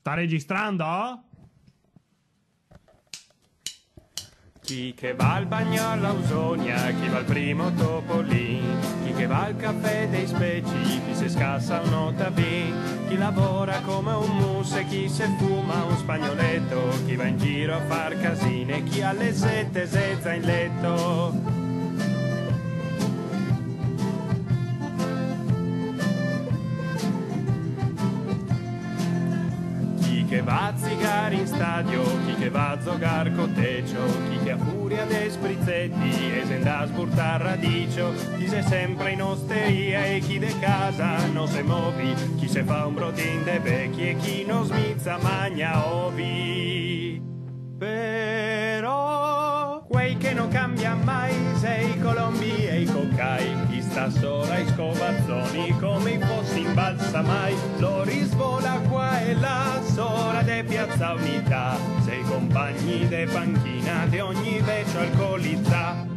Sta registrando? Chi che va al bagno all'Ausonia, chi va al primo Topolin, chi che va al caffè dei Speci, chi se scassa un notavin, chi lavora come un mus e chi se fuma un spagnoletto, chi va in giro a far casine, chi alle sette sezza in letto. Chi che va a zigare in stadio, chi che va a zogar cotecio, chi che a furia de sprizzetti e se da sburtar radicio, chi se sempre in osteria e chi de casa non se movi, chi se fa un brodin de vecchi e chi non smizza magna ovi. Però quei che non cambia mai sei i colombi e i coccai, chi sta sola i scovazzoni come i fossi in balsamai, lo risvola qua e là, sola de piazza Unità, sei compagni de panchina de ogni vecchio alcolizza.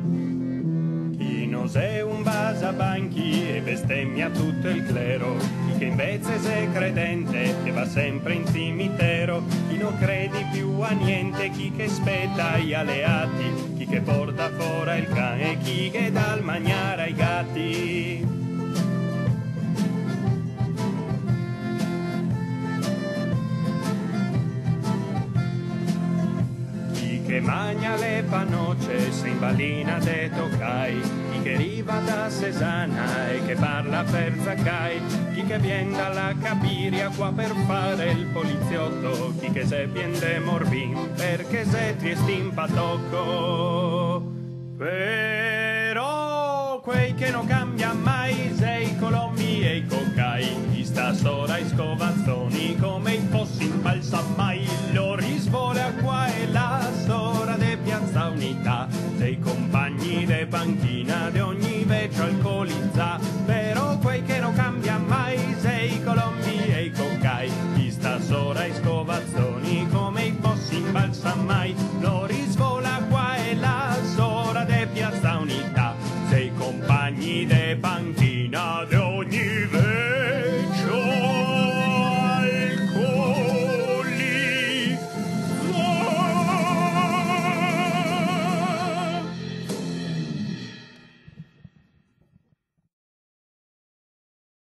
Chi non sei un basabanchi e bestemmia tutto il clero, chi che invece sei credente e va sempre in cimitero, chi non credi più a niente, chi che spetta gli alleati, chi che porta fuori il cane e chi che dà il mangiare ai gatti. Che magna le panocce se in ballina de toccai, chi che arriva da Sesana e che parla per Zaccai, chi che vien dalla Cabiria qua per fare il poliziotto, chi che se vien de Morbin perché se triesti in patocco.